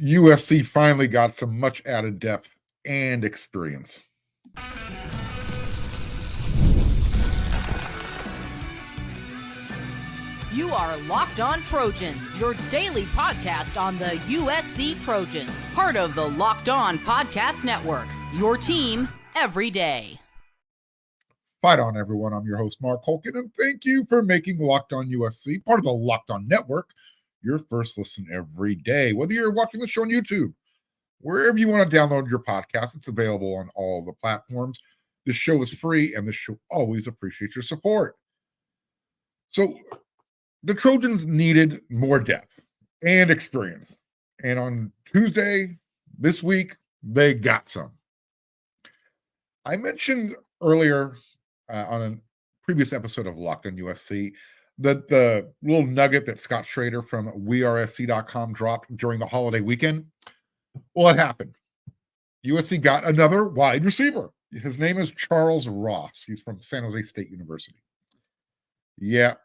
USC finally got some much added depth and experience. You are Locked On Trojans, your daily podcast on the USC Trojans, part of the Locked On Podcast Network, your team every day. Fight on, everyone. I'm your host, Mark Holkin, and thank you for making Locked On USC part of the Locked On Network your first listen every day. Whether you're watching the show on YouTube, wherever you want to download your podcast, it's available on all the platforms. This show is free, and this show always appreciates your support. So the Trojans needed more depth and experience. And on Tuesday this week, they got some. I mentioned earlier on a previous episode of Locked on USC that the little nugget that Scott Schrader from WeAreSC.com dropped during the holiday weekend. Well, it happened. USC got another wide receiver. His name is Charles Ross. He's from San Jose State University. Yeah,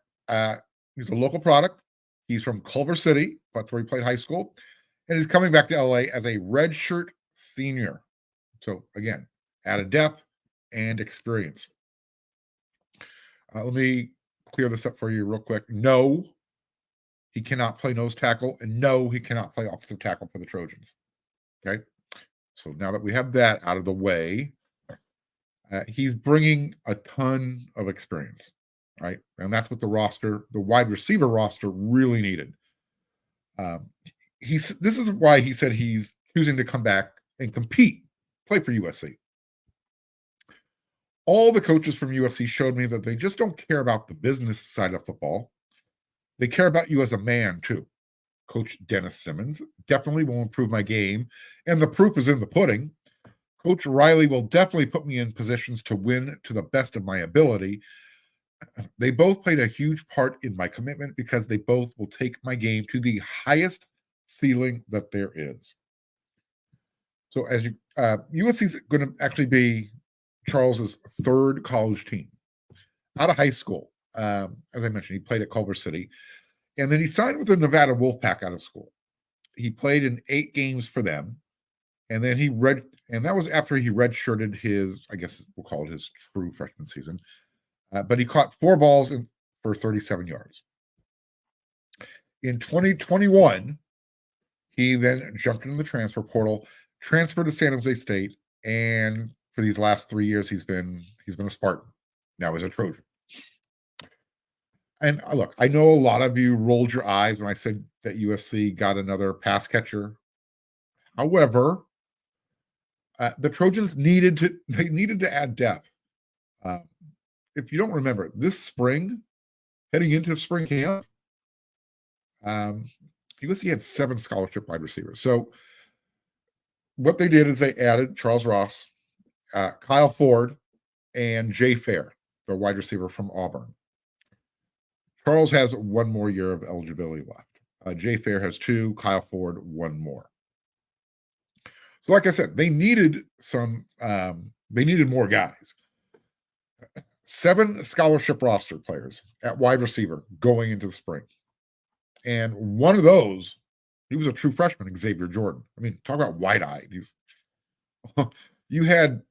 he's a local product. He's from Culver City. That's where he played high school. And he's coming back to LA as a redshirt senior. So, again, added depth and experience. Let me clear this up for you real quick. No, he cannot play nose tackle, and no, he cannot play offensive tackle for the Trojans. Okay? So now that we have that out of the way, he's bringing a ton of experience, right? And that's what the wide receiver roster really needed. This is why he said he's choosing to come back and compete, play for USC. All the coaches from USC showed me that they just don't care about the business side of football. They care about you as a man, too. Coach Dennis Simmons definitely will improve my game, and the proof is in the pudding. Coach Riley will definitely put me in positions to win to the best of my ability. They both played a huge part in my commitment because they both will take my game to the highest ceiling that there is. So as USC is going to actually be Charles's third college team out of high school. As I mentioned, he played at Culver City, and then he signed with the Nevada Wolfpack out of school. He played in 8 games for them, and then that was after he redshirted his, I guess we'll call it his true freshman season. But he caught 4 balls for 37 yards. In 2021, he then jumped into the transfer portal, transferred to San Jose State, and for these last 3 years, he's been a Spartan. Now he's a Trojan. And look, I know a lot of you rolled your eyes when I said that USC got another pass catcher. However, the Trojans needed to add depth. If you don't remember, this spring, heading into spring camp, USC had 7 scholarship wide receivers. So what they did is they added Charles Ross, Kyle Ford, and Jay Fair, the wide receiver from Auburn. Charles has 1 more year of eligibility left. Jay Fair has 2, Kyle Ford 1 more. So like I said, they needed more guys. 7 scholarship roster players at wide receiver going into the spring. And one of those, he was a true freshman, Xavier Jordan. I mean, talk about wide-eyed. You had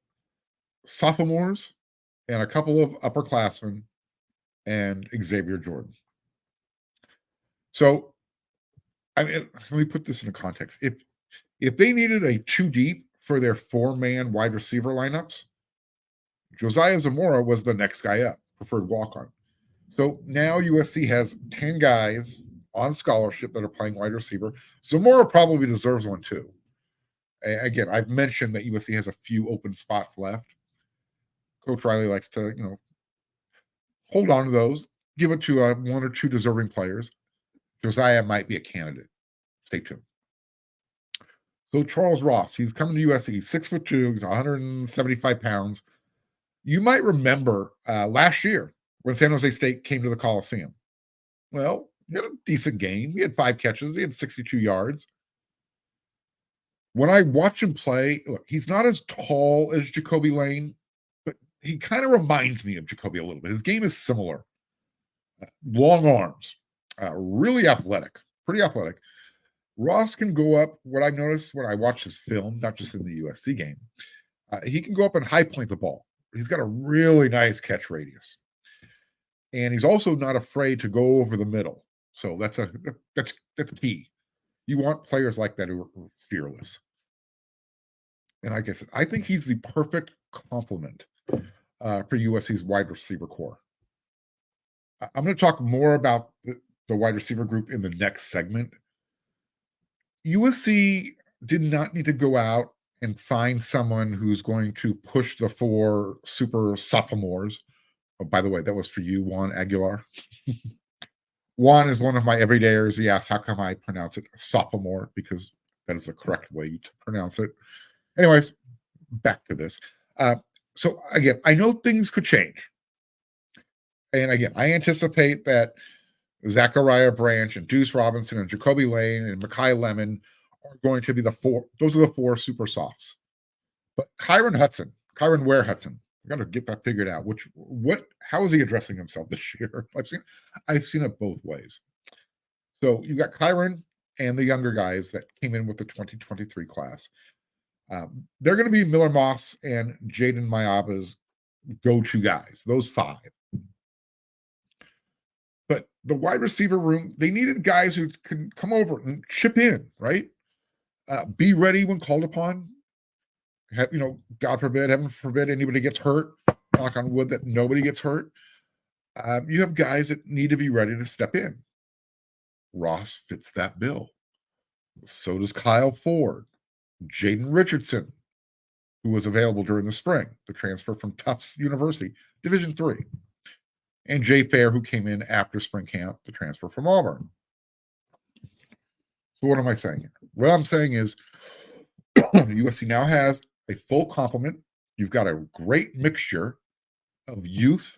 sophomores and a couple of upperclassmen and Xavier Jordan. So, I mean, let me put this into context. If they needed a 2 deep for their 4-man wide receiver lineups, Josiah Zamora was the next guy up, preferred walk-on. So now USC has 10 guys on scholarship that are playing wide receiver. Zamora probably deserves one too. Again, I've mentioned that USC has a few open spots left. Coach Riley likes to, hold on to those, give it to 1 or 2 deserving players. Josiah might be a candidate. Stay tuned. So Charles Ross, he's coming to USC. He's 6'2", he's 175 pounds. You might remember last year when San Jose State came to the Coliseum. Well, he had a decent game. He had 5 catches. He had 62 yards. When I watch him play, look, he's not as tall as Jacoby Lane, but he kind of reminds me of Jacoby a little bit. His game is similar. Long arms, really athletic, pretty athletic. Ross can go up. What I noticed when I watched his film, not just in the USC game, he can go up and high point the ball. He's got a really nice catch radius, and he's also not afraid to go over the middle. So that's key. You want players like that who are fearless. And like I said, I think he's the perfect complement for USC's wide receiver core. I'm going to talk more about the wide receiver group in the next segment. USC did not need to go out and find someone who's going to push the four super sophomores. Oh, by the way, that was for you, Juan Aguilar. Juan is one of my everydayers. He asked how come I pronounce it sophomore, because that is the correct way to pronounce it. Anyways, back to this. So again, I know things could change. And again, I anticipate that Zachariah Branch and Deuce Robinson and Jacoby Lane and Mekhi Lemon are going to be the four. Those are the four super softs. But Kyron Ware Hudson, we got to get that figured out. How is he addressing himself this year? I've seen it both ways. So you got Kyron and the younger guys that came in with the 2023 class. They're going to be Miller Moss and Jaden Mayaba's go-to guys, those five. But the wide receiver room, they needed guys who can come over and chip in, right? Be ready when called upon. God forbid, heaven forbid, anybody gets hurt. Knock on wood that nobody gets hurt. You have guys that need to be ready to step in. Ross fits that bill. So does Kyle Ford, Jaden Richardson, who was available during the spring, the transfer from Tufts University, Division III, and Jay Fair, who came in after spring camp, the transfer from Auburn. So what am I saying here? What I'm saying is USC now has a full complement. You've got a great mixture of youth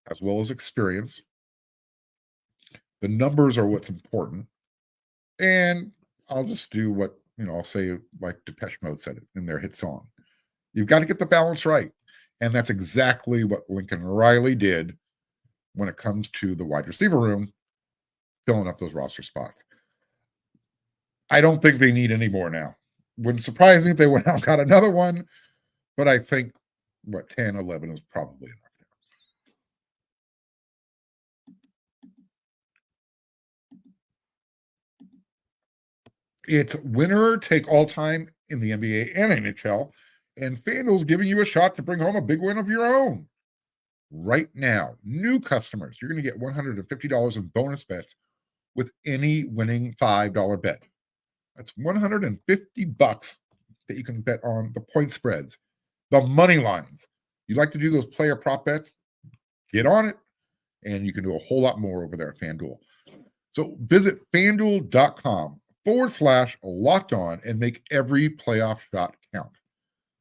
as well as experience. The numbers are what's important. And I'll just do what, I'll say like Depeche Mode said it in their hit song. You've got to get the balance right. And that's exactly what Lincoln Riley did when it comes to the wide receiver room, filling up those roster spots. I don't think they need any more now. Wouldn't surprise me if they went out and got another one, but I think 10, 11 is probably enough. It's winner take all time in the NBA and NHL, and FanDuel's giving you a shot to bring home a big win of your own. Right now, new customers, you're going to get $150 in bonus bets with any winning $5 bet. That's $150 that you can bet on the point spreads, the money lines. You like to do those player prop bets? Get on it, and you can do a whole lot more over there at FanDuel. So visit FanDuel.com/locked on and make every playoff shot count.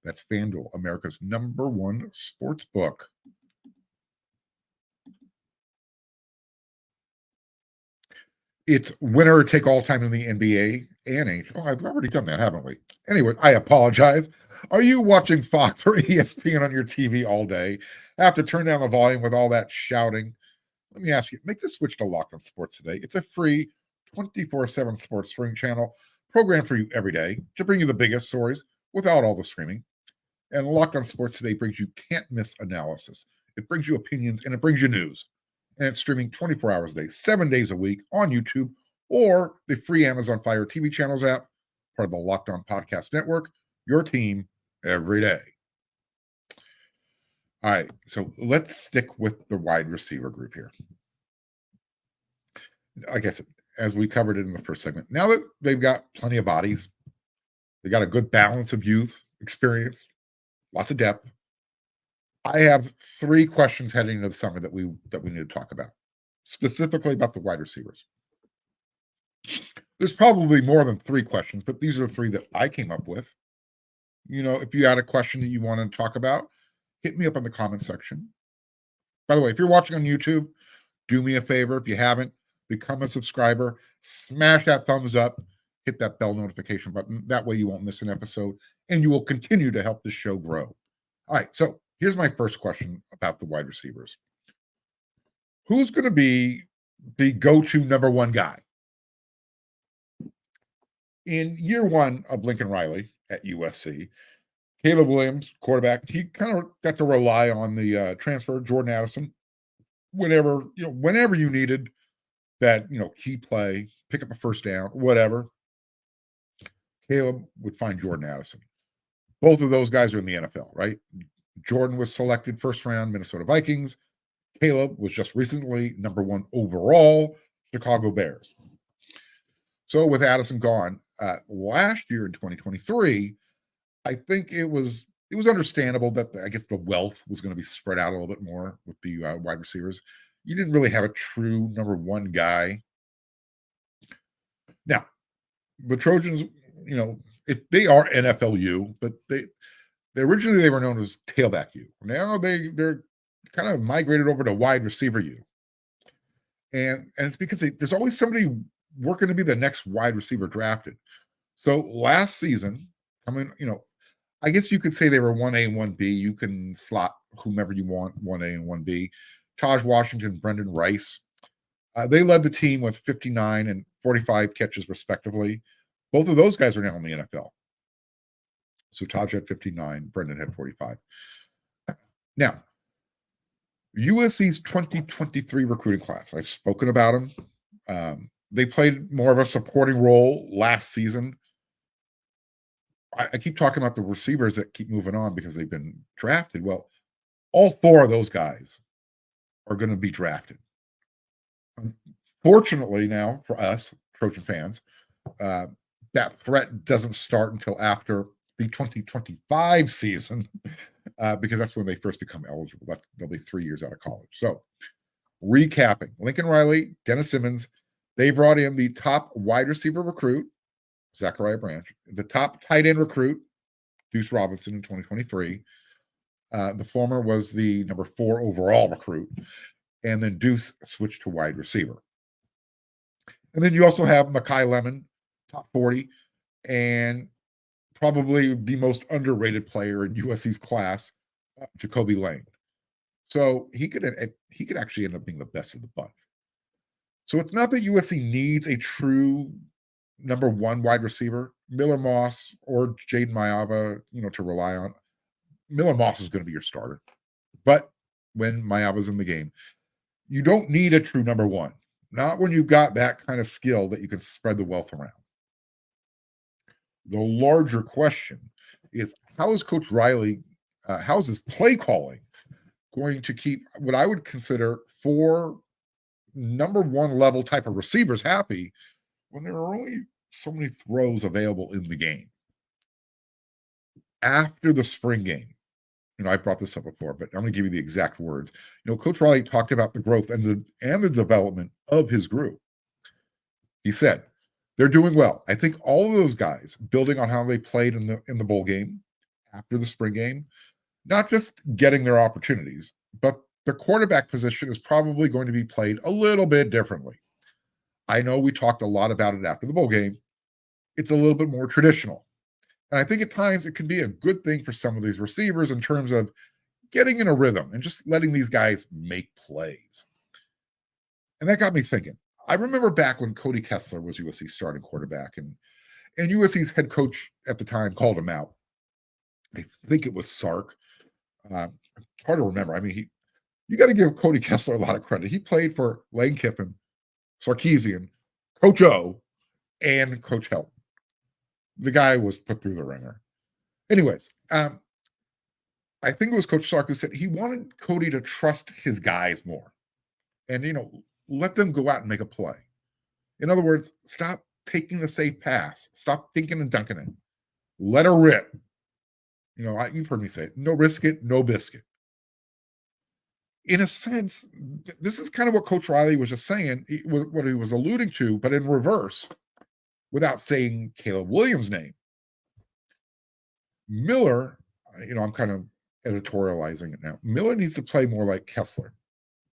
That's FanDuel, America's #1 sports book. It's winner take all time in the NBA and NHL. Oh, I've already done that, haven't we? Anyway, I apologize. Are you watching Fox or ESPN on your TV all day? I have to turn down the volume with all that shouting. Let me ask you, make the switch to Locked On Sports today. It's a free 24/7 sports streaming channel programmed for you every day to bring you the biggest stories without all the screaming. And Locked On Sports today brings you can't miss analysis. It brings you opinions and it brings you news. And it's streaming 24 hours a day, 7 days a week on YouTube or the free Amazon Fire TV channels app, part of the Locked On Podcast Network, your team every day. All right, so let's stick with the wide receiver group here. I guess, as we covered it in the first segment, now that they've got plenty of bodies, they got a good balance of youth, experience, lots of depth. I have 3 questions heading into the summer that we need to talk about, specifically about the wide receivers. There's probably more than 3 questions, but these are the 3 that I came up with. If you had a question that you want to talk about, hit me up in the comment section. By the way, if you're watching on YouTube, do me a favor. If you haven't, become a subscriber, smash that thumbs up, hit that bell notification button. That way you won't miss an episode, and you will continue to help the show grow. All right, so here's my first question about the wide receivers. Who's going to be the go-to #1 guy? In year one of Lincoln Riley at USC, Caleb Williams, quarterback, he kind of got to rely on the transfer Jordan Addison whenever you needed that, key play, pick up a first down, whatever. Caleb would find Jordan Addison. Both of those guys are in the NFL, right? Jordan was selected first round, Minnesota Vikings. Caleb was just recently number 1 overall, Chicago Bears. So with Addison gone last year in 2023, I think it was understandable that I guess the wealth was going to be spread out a little bit more with the wide receivers. You didn't really have a true number 1 guy. Now, the Trojans, they are NFLU, but they originally they were known as tailback U. Now they're kind of migrated over to wide receiver U, and it's because there's always somebody working to be the next wide receiver drafted. So last season, I guess you could say they were 1A and 1B. You can slot whomever you want, 1A and 1B. Taj Washington, Brendan Rice. They led the team with 59 and 45 catches, respectively. Both of those guys are now in the NFL. So Taj had 59, Brendan had 45. Now, USC's 2023 recruiting class, I've spoken about them. They played more of a supporting role last season. I keep talking about the receivers that keep moving on because they've been drafted. Well, all 4 of those guys are going to be drafted. Fortunately, now for us, Trojan fans, that threat doesn't start until after the 2025 season because that's when they first become eligible. They'll be 3 years out of college. So, recapping, Lincoln Riley, Dennis Simmons, they brought in the top wide receiver recruit, Zachariah Branch, the top tight end recruit, Deuce Robinson in 2023. The former was the number 4 overall recruit, and then Deuce switched to wide receiver. And then you also have Mekhi Lemon, top 40, and probably the most underrated player in USC's class, Jacoby Lane. So he could actually end up being the best of the bunch. So it's not that USC needs a true number 1 wide receiver, Miller Moss or Jaden Mayava, to rely on. Miller Moss is going to be your starter. But when Mayava's in the game, you don't need a true number 1. Not when you've got that kind of skill that you can spread the wealth around. The larger question is, how is Coach Riley, how is his play calling going to keep what I would consider 4 number 1 level type of receivers happy when there are only so many throws available in the game? After the spring game, I brought this up before, but I'm going to give you the exact words. Coach Riley talked about the growth and the development of his group. He said, they're doing well. I think all of those guys, building on how they played in the bowl game after the spring game, not just getting their opportunities, but the quarterback position is probably going to be played a little bit differently. I know we talked a lot about it after the bowl game. It's a little bit more traditional. And I think at times it can be a good thing for some of these receivers in terms of getting in a rhythm and just letting these guys make plays. And that got me thinking. I remember back when Cody Kessler was USC's starting quarterback, and USC's head coach at the time called him out. I think it was Sark. Hard to remember. I mean, you got to give Cody Kessler a lot of credit. He played for Lane Kiffin, Sarkisian, Coach O, and Coach Helton. The guy was put through the ringer. Anyways, I think it was Coach Sark who said he wanted Cody to trust his guys more and, let them go out and make a play. In other words, stop taking the safe pass. Stop thinking and dunking it. Let her rip. You've heard me say it. No risk it, no biscuit. In a sense, this is kind of what Coach Riley was just saying, what he was alluding to, but in reverse, without saying Caleb Williams' name. Miller, I'm kind of editorializing it now. Miller needs to play more like Kessler,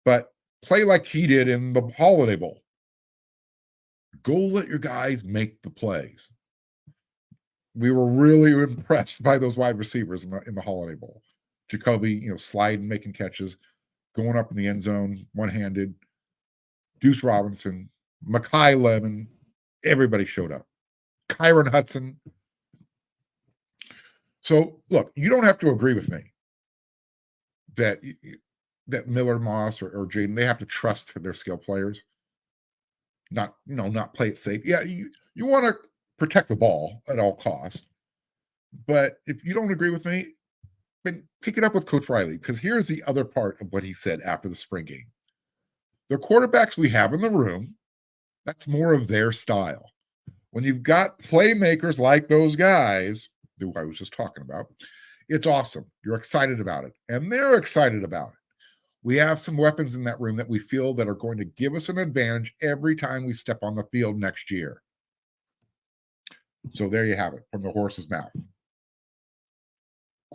but play like he did in the Holiday Bowl. Go let your guys make the plays. We were really impressed by those wide receivers in the Holiday Bowl. Jacoby, sliding, making catches, going up in the end zone, one-handed. Deuce Robinson, Mekhi Lemon, everybody showed up. Kyron Hudson. So, look, you don't have to agree with me that Miller Moss or Jaden, they have to trust their skill players, not play it safe. Yeah, you want to protect the ball at all costs. But if you don't agree with me, then pick it up with Coach Riley, because here's the other part of what he said after the spring game. The quarterbacks we have in the room, that's more of their style. When you've got playmakers like those guys, who I was just talking about, it's awesome. You're excited about it, and they're excited about it. We have some weapons in that room that we feel that are going to give us an advantage every time we step on the field next year. So there you have it from the horse's mouth.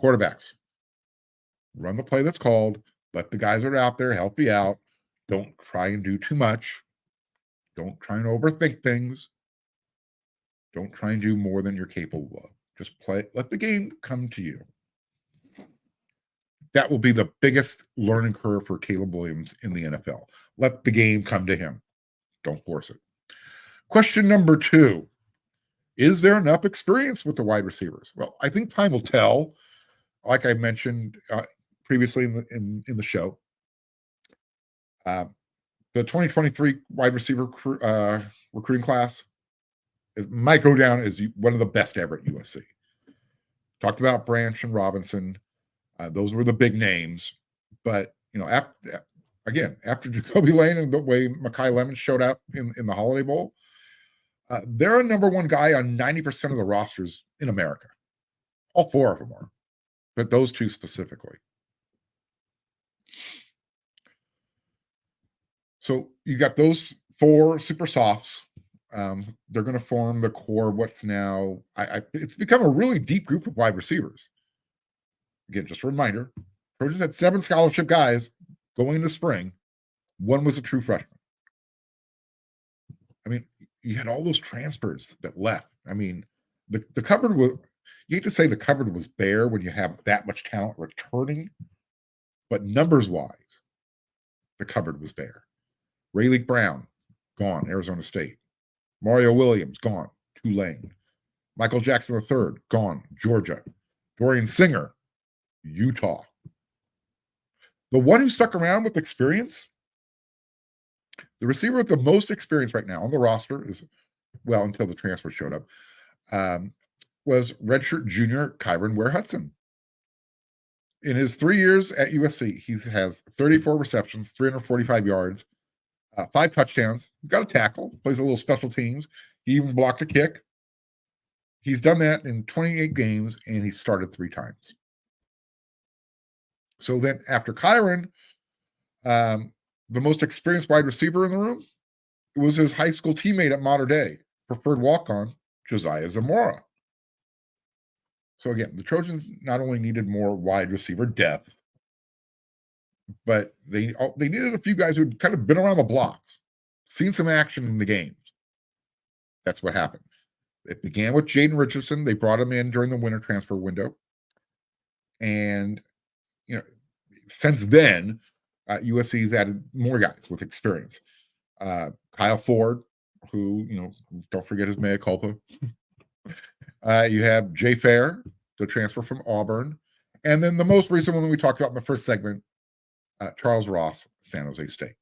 Quarterbacks, run the play that's called. Let the guys that are out there help you out. Don't try and do too much. Don't try and overthink things. Don't try and do more than you're capable of. Just play. Let the game come to you. That will be the biggest learning curve for Caleb Williams in the NFL. Let the game come to him. Don't force it. Question number 2. Is there enough experience with the wide receivers? Well, I think time will tell. Like I mentioned previously in the show, the 2023 wide receiver recruiting class might go down as one of the best ever at USC. Talked about Branch and Robinson. Those were the big names. But, after Jacoby Lane and the way Mekhi Lemons showed up in the Holiday Bowl, they're a number one guy on 90% of the rosters in America. All 4 of them are, but those 2 specifically. So you got those 4 super softs. They're going to form the core. What's now? It's become a really deep group of wide receivers. Again, just a reminder: Trojans had 7 scholarship guys going into spring. 1 was a true freshman. I mean, you had all those transfers that left. I mean, the cupboard was. You hate to say the cupboard was bare when you have that much talent returning, but numbers-wise, the cupboard was bare. Rayleigh Brown, gone, Arizona State. Mario Williams, gone, Tulane. Michael Jackson III, gone, Georgia. Dorian Singer, Utah. The one who stuck around with experience, the receiver with the most experience right now on the roster is, well, until the transfer showed up, was redshirt junior Kyron Ware-Hudson. In his 3 years at USC, he has 34 receptions, 345 yards, 5 touchdowns. He's got a tackle, plays a little special teams. He even blocked a kick. He's done that in 28 games, and he started 3 times. So then after Kyron, the most experienced wide receiver in the room was his high school teammate at Mater Dei, preferred walk-on, Josiah Zamora. So again, the Trojans not only needed more wide receiver depth, but they needed a few guys who'd kind of been around the blocks, seen some action in the games. That's what happened. It began with Jaden Richardson. They brought him in during the winter transfer window. And, since then, USC's added more guys with experience. Kyle Ford, who, don't forget his mea culpa. You have Jay Fair, the transfer from Auburn. And then the most recent one that we talked about in the first segment, Charles Ross, San Jose State.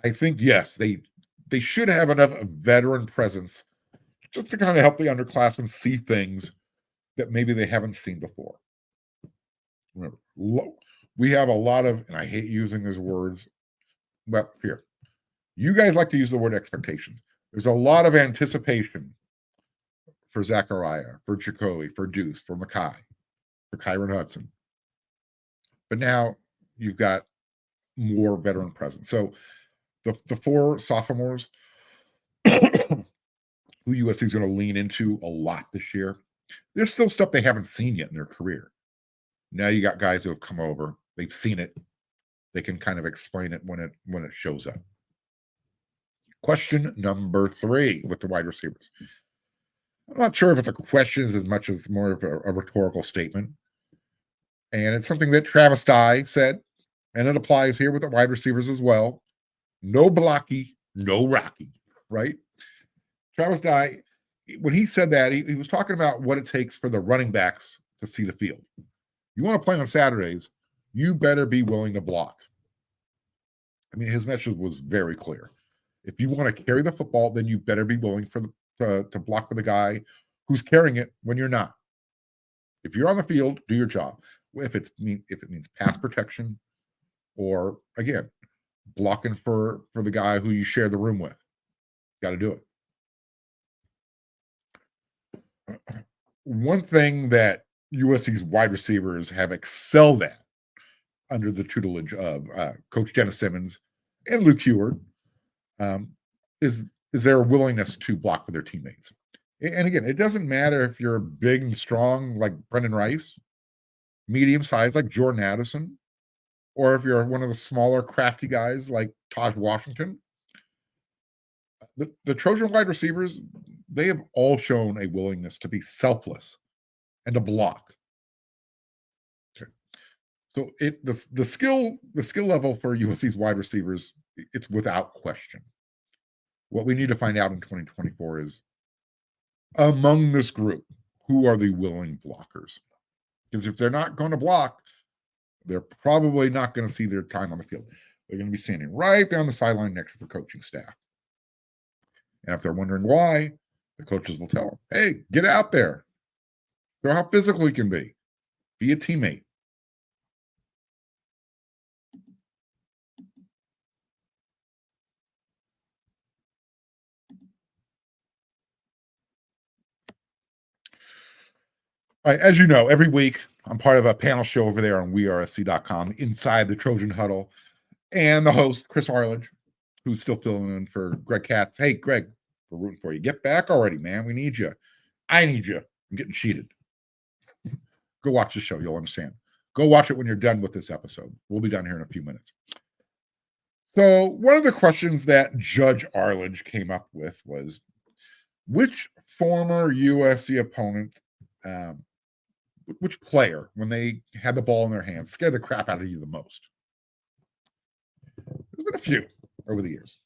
I think, yes, they should have enough veteran presence just to kind of help the underclassmen see things that maybe they haven't seen before. Remember, we have a lot of, and I hate using those words, but here, you guys like to use the word expectations. There's a lot of anticipation for Zachariah, for Jacoby, for Deuce, for Mekhi, for Kyron Hudson. But now you've got more veteran presence. So the 4 sophomores who USC is going to lean into a lot this year, there's still stuff they haven't seen yet in their career. Now you got guys who have come over. They've seen it. They can kind of explain it when it shows up. Question number 3 with the wide receivers. I'm not sure if it's a question as much as more of a rhetorical statement. And it's something that Travis Dye said, and it applies here with the wide receivers as well. No blocky, no rocky, right? Travis Dye, when he said that, he was talking about what it takes for the running backs to see the field. You want to play on Saturdays, you better be willing to block. I mean, his message was very clear. If you want to carry the football, then you better be willing to block for the guy who's carrying it when you're not. If you're on the field, do your job. If it means pass protection, or again, blocking for the guy who you share the room with, got to do it. One thing that USC's wide receivers have excelled at under the tutelage of Coach Dennis Simmons and Luke Heward um, is their willingness to block with their teammates. And again, it doesn't matter if you're big and strong like Brendan Rice, medium sized like Jordan Addison, or if you're one of the smaller, crafty guys like Taj Washington. The Trojan wide receivers, they have all shown a willingness to be selfless and to block. Okay. So it's the skill level for USC's wide receivers, it's without question. What we need to find out in 2024 is among this group, who are the willing blockers? Because if they're not going to block, they're probably not going to see their time on the field. They're going to be standing right down the sideline next to the coaching staff. And if they're wondering why, the coaches will tell them, hey, get out there. Show how physical you can be. Be a teammate. All right, as you know, every week I'm part of a panel show over there on wearesc.com inside the Trojan Huddle. And the host, Chris Arledge, who's still filling in for Greg Katz. Hey, Greg, we're rooting for you. Get back already, man. We need you. I need you. I'm getting cheated. Go watch the show. You'll understand. Go watch it when you're done with this episode. We'll be done here in a few minutes. So one of the questions that Judge Arledge came up with was, which former USC opponent, which player, when they had the ball in their hands, scared the crap out of you the most? There's been a few over the years.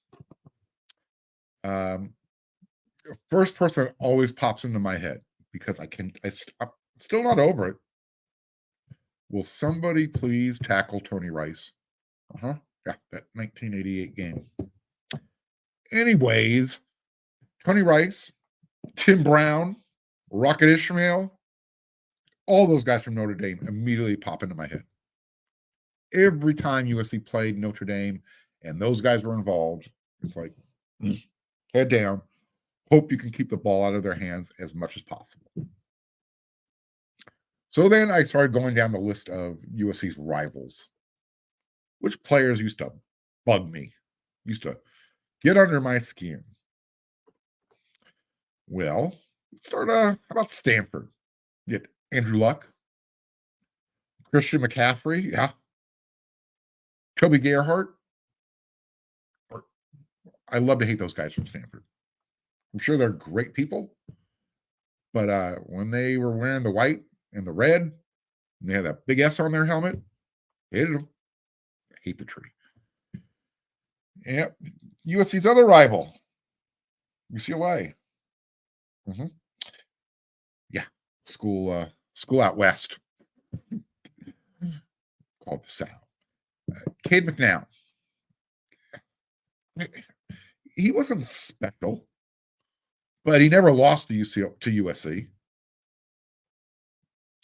First person that always pops into my head, because I'm still not over it. Will somebody please tackle Tony Rice? Yeah, that 1988 game. Anyways, Tony Rice, Tim Brown, Rocket Ishmael, all those guys from Notre Dame immediately pop into my head. Every time USC played Notre Dame and those guys were involved, it's like, head down, hope you can keep the ball out of their hands as much as possible. So then I started going down the list of USC's rivals. Which players used to bug me, used to get under my skin? Well, let's start, how about Stanford? You get Andrew Luck, Christian McCaffrey, yeah, Toby Gerhart. I love to hate those guys from Stanford. I'm sure they're great people, but when they were wearing the white and the red, and they had that big S on their helmet, hated them. I hate the tree. Yeah, USC's other rival, UCLA. Yeah, school out west, called the South. Cade McNown. He wasn't special, but he never lost to USC.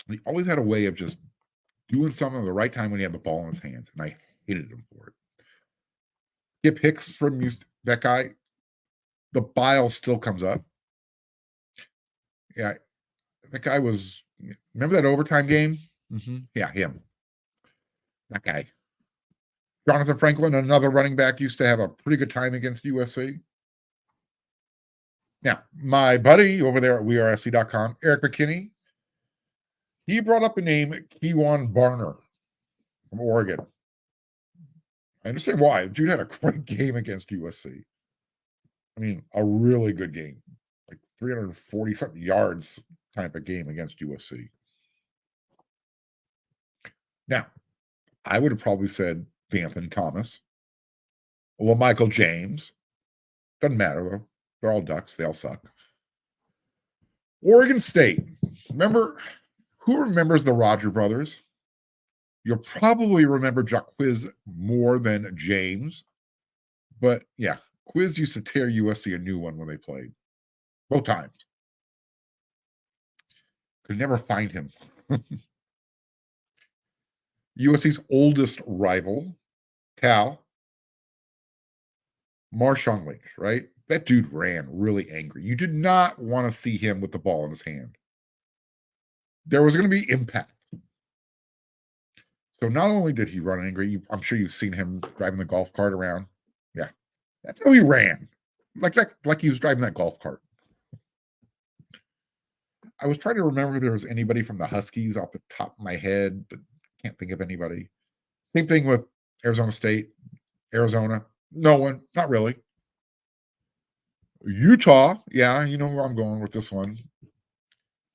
He always had a way of just doing something at the right time when he had the ball in his hands, and I hated him for it. Skip Hicks from that guy, the bile still comes up. Yeah, that guy was. Remember that overtime game? Yeah, him. That guy. Jonathan Franklin, another running back, used to have a pretty good time against USC. Now, my buddy over there at wearesc.com, Eric McKinney, he brought up the name Kewan Barner from Oregon. I understand why. Dude had a great game against USC. I mean, a really good game. Like 340-something yards type of game against USC. Now, I would have probably said D'Anthony Thomas, Michael James. Doesn't matter, though. They're all Ducks. They all suck. Oregon State. Who remembers the Roger brothers? You'll probably remember Jacquiz more than James. But yeah, Quiz used to tear USC a new one when they played. Both times. Could never find him. USC's oldest rival, Cal, Marshawn Lynch, right? That dude ran really angry. You did not want to see him with the ball in his hand. There was going to be impact. So not only did he run angry, I'm sure you've seen him driving the golf cart around. Yeah, that's how he ran. Like he was driving that golf cart. I was trying to remember if there was anybody from the Huskies off the top of my head, but can't think of anybody. Same thing with Arizona State, Arizona. No one, not really. Utah, yeah, you know where I'm going with this one.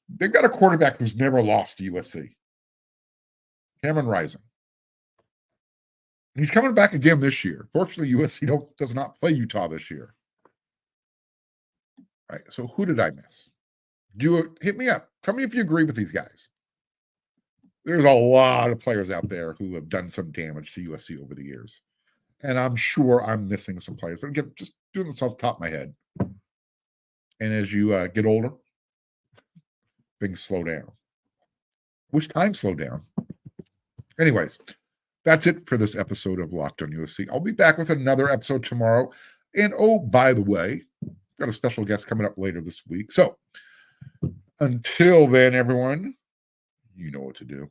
They've got a quarterback who's never lost to USC. Cameron Rising. He's coming back again this year. Fortunately, USC does not play Utah this year. All right, so who did I miss? Hit me up. Tell me if you agree with these guys. There's a lot of players out there who have done some damage to USC over the years. And I'm sure I'm missing some players. But again, just doing this off the top of my head. And as you get older, things slow down. Wish time slowed down. Anyways, that's it for this episode of Locked on USC. I'll be back with another episode tomorrow. And oh, by the way, got a special guest coming up later this week. So until then, everyone, you know what to do.